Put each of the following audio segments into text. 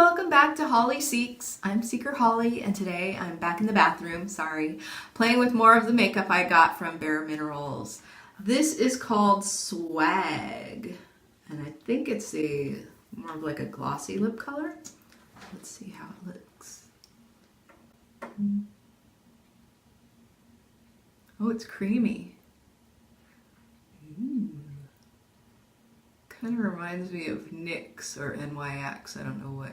welcome back to Holly Seeks. I'm Seeker Holly, and today I'm back in the bathroom, playing with more of the makeup I got from BareMinerals. This is called Swag, and I think it's more of like a glossy lip color. Let's see how it looks. Oh, it's creamy. Kind of reminds me of NYX or NYX. I don't know what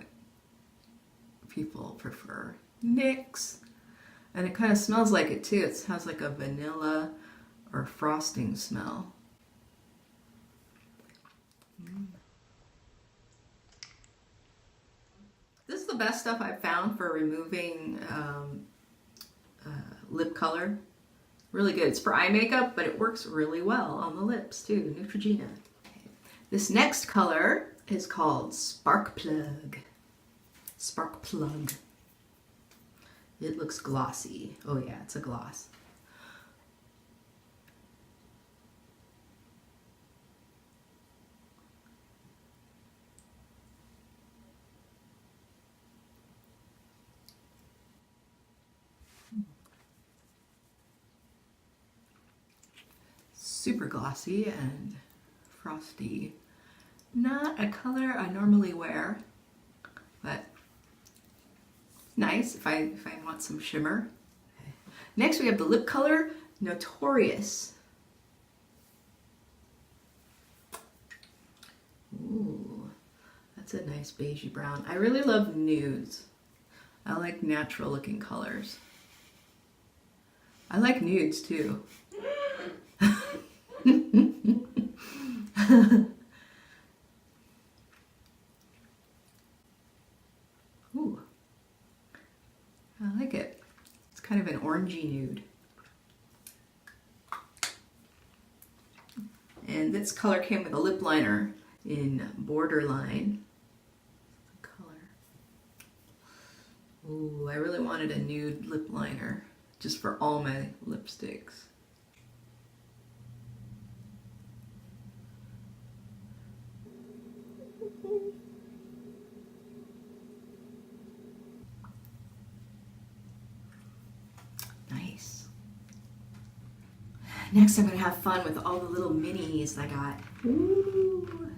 people prefer. NYX. And it kind of smells like it too. It has like a vanilla or frosting smell. This is the best stuff I've found for removing lip color. Really good. It's for eye makeup, but it works really well on the lips too. Neutrogena. This next color is called Spark Plug. Spark Plug. It looks glossy. Oh yeah, it's a gloss. Super glossy and frosty. Not a color I normally wear, but nice if I want some shimmer. Next we have the lip color Notorious. Ooh, that's a nice beigey brown. I really love nudes. I like natural looking colors. I like nudes too. Ooh, I like it. It's kind of an orangey nude. And this color came with a lip liner in Borderline. Color. Ooh, I really wanted a nude lip liner just for all my lipsticks. Nice. Next I'm going to have fun with all the little minis I got. Ooh.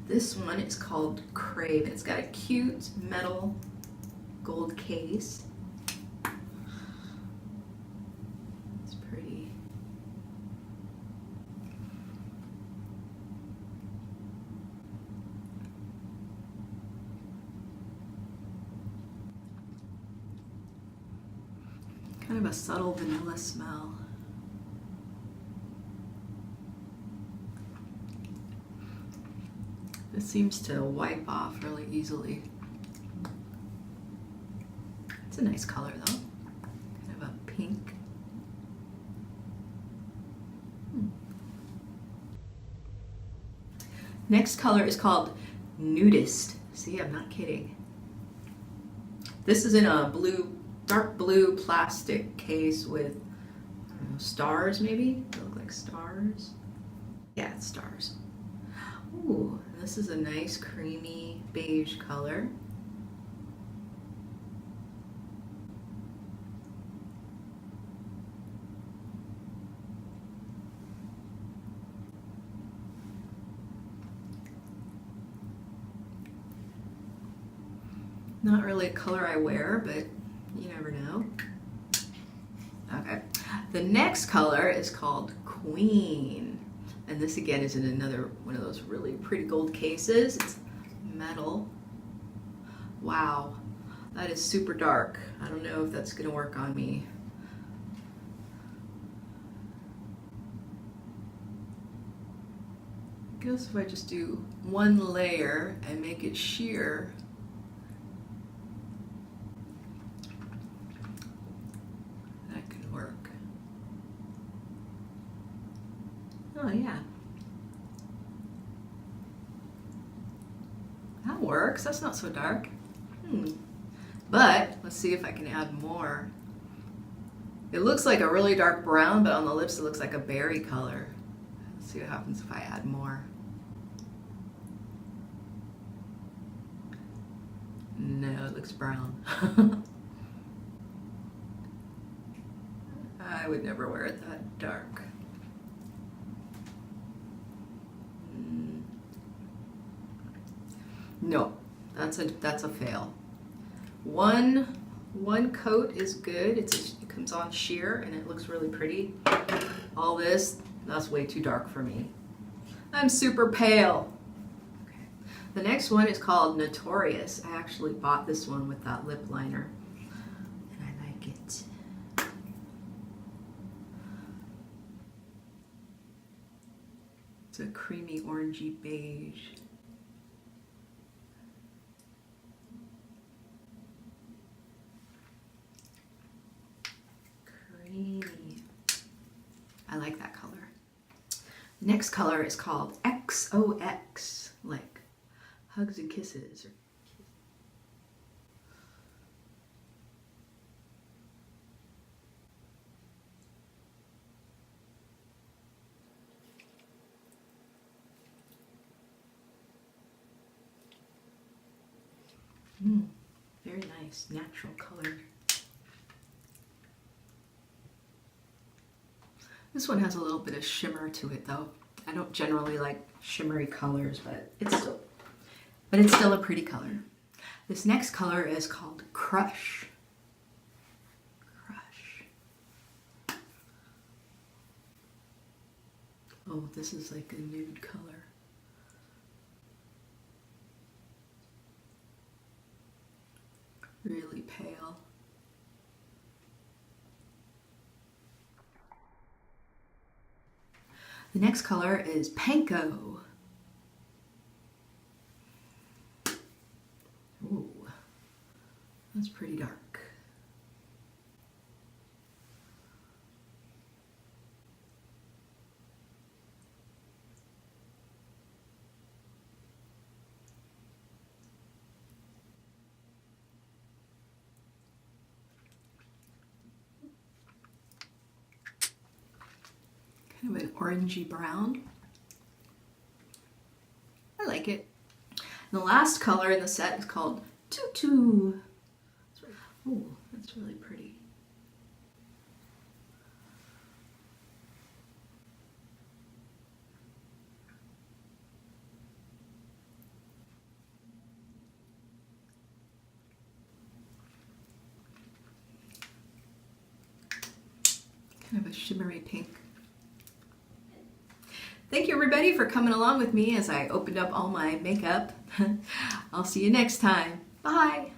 This one is called Crave. It's got a cute metal gold case. It's pretty. Kind of a subtle vanilla smell. This seems to wipe off really easily. It's a nice color though. Kind of a pink. Next color is called Nudist. See, I'm not kidding. This is in a dark blue plastic case with, I don't know, stars maybe? They look like stars. Yeah, it's stars. Ooh, this is a nice creamy beige color. Not really a color I wear, but you never know. Okay. The next color is called Queen. And this again is in another one of those really pretty gold cases. It's metal. Wow. That is super dark. I don't know if that's going to work on me. I guess if I just do one layer and make it sheer, oh yeah. That works. That's not so dark. But let's see if I can add more. It looks like a really dark brown, but on the lips it looks like a berry color. Let's see what happens if I add more. No, it looks brown. I would never wear it that dark. No, that's a fail. One coat is good. It comes on sheer and it looks really pretty. All this, that's way too dark for me. I'm super pale. Okay. The next one is called Notorious. I actually bought this one with that lip liner and I like it. It's a creamy orangey beige. I like that color. The next color is called XOX, like hugs and kisses. Very nice, natural color. This one has a little bit of shimmer to it though. I don't generally like shimmery colors, but it's still a pretty color. This next color is called Crush. Crush. Oh, this is like a nude color. Really pale. The next color is Panko. Ooh, that's pretty dark. Kind of an orangey brown. I like it. And the last color in the set is called Tutu. Oh, that's really pretty. Kind of a shimmery pink. Thank you everybody for coming along with me as I opened up all my makeup. I'll see you next time. Bye.